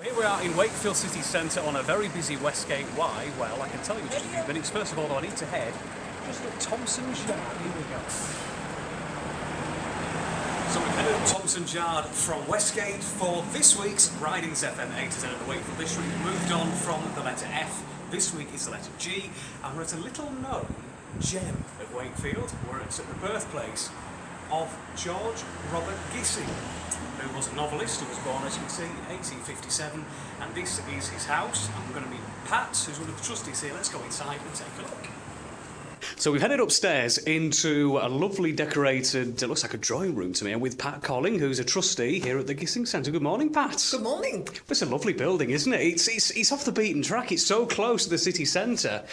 Here we are in Wakefield city centre on a very busy Westgate. Why? Well, I can tell you in just a few minutes. First of all, though, I need to head just at Thompson's Yard. Here we go. So we've headed up Thompson's Yard from Westgate for this week's Ridings FM A to Z of the Wakefield District. We've moved on from the letter F. This week is the letter G, and we're at a little known gem of Wakefield. We're at the birthplace of George Robert Gissing, who was a novelist who was born, as you can see, in 1857, and this is his house. And we're going to meet Pat, who's one of the trustees here. Let's go inside and take a look. So we've headed upstairs into a lovely decorated, it looks like a drawing room to me, and with Pat Colling, who's a trustee here at the Gissing Centre. Good morning, Pat. Good morning. It's a lovely building, isn't it? It's off the beaten track. It's so close to the city centre,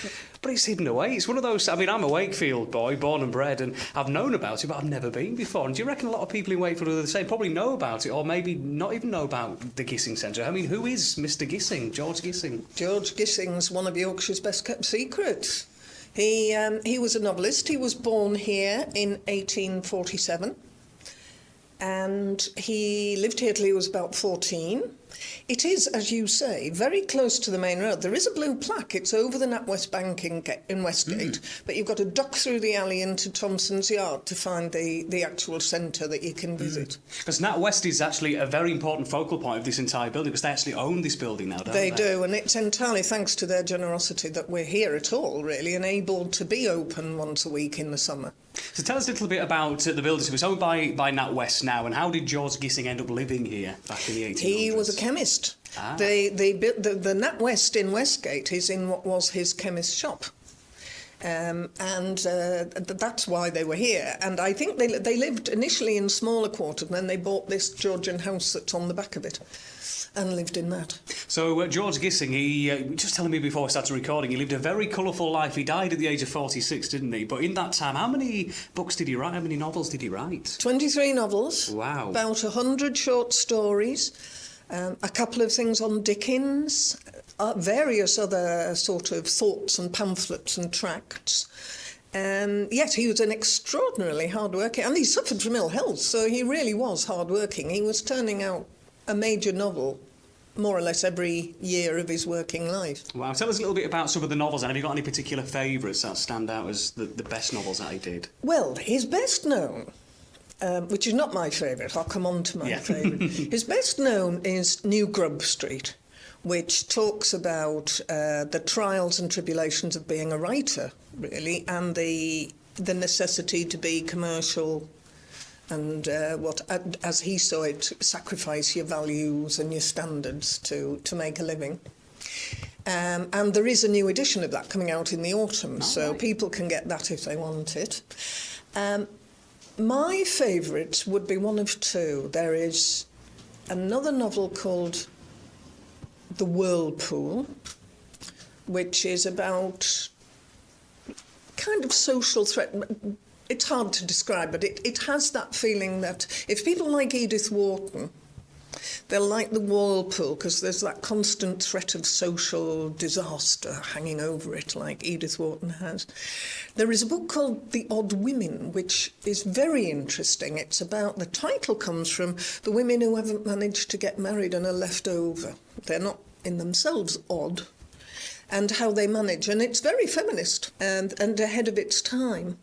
but it's hidden away. It's one of those, I mean, I'm a Wakefield boy, born and bred, and I've known about it, but I've never been before. And do you reckon a lot of people in Wakefield are the same, probably know about it, or maybe not even know about the Gissing Centre? I mean, who is Mr Gissing, George Gissing? George Gissing's one of Yorkshire's best kept secrets. He was a novelist. He was born here in 1847, and he lived here till he was about 14. It is, as you say, very close to the main road. There is a blue plaque. It's over the NatWest Bank in Westgate, but you've got to duck through the alley into Thompson's Yard to find the actual centre that you can visit. Because NatWest is actually a very important focal point of this entire building, because they actually own this building now, don't they? They do, and it's entirely thanks to their generosity that we're here at all, really, and able to be open once a week in the summer. So tell us a little bit about the building. It's owned by NatWest now, and how did George Gissing end up living here back in the 1800s? He was a chemist. The NatWest in Westgate is in what was his chemist's shop. That's why they were here. And I think they lived initially in smaller quarters, and then they bought this Georgian house that's on the back of it and lived in that. So George Gissing, he just telling me before we started recording, he lived a very colourful life. He died at the age of 46, didn't he? But in that time, how many books did he write? How many novels did he write? 23 novels. Wow. About 100 short stories. A couple of things on Dickens, various other sort of thoughts and pamphlets and tracts. Yet he was an extraordinarily hard-working, and he suffered from ill health, so he really was hard-working. He was turning out a major novel more or less every year of his working life. Wow. Tell us a little bit about some of the novels, and have you got any particular favourites that stand out as the best novels that he did? Well, his best known, which is not my favourite, I'll come on to my favourite. His best known is New Grub Street, which talks about the trials and tribulations of being a writer, really, and the necessity to be commercial and as he saw it, sacrifice your values and your standards to make a living. And there is a new edition of that coming out in the autumn, so people can get that if they want it. My favourites would be one of two. There is another novel called The Whirlpool, which is about kind of social threat. It's hard to describe, but it has that feeling that if people like Edith Wharton, they'll like The Whirlpool because there's that constant threat of social disaster hanging over it, like Edith Wharton has. There is a book called The Odd Women, which is very interesting. It's about, the title comes from the women who haven't managed to get married and are left over. They're not in themselves odd, and how they manage. And it's very feminist and ahead of its time.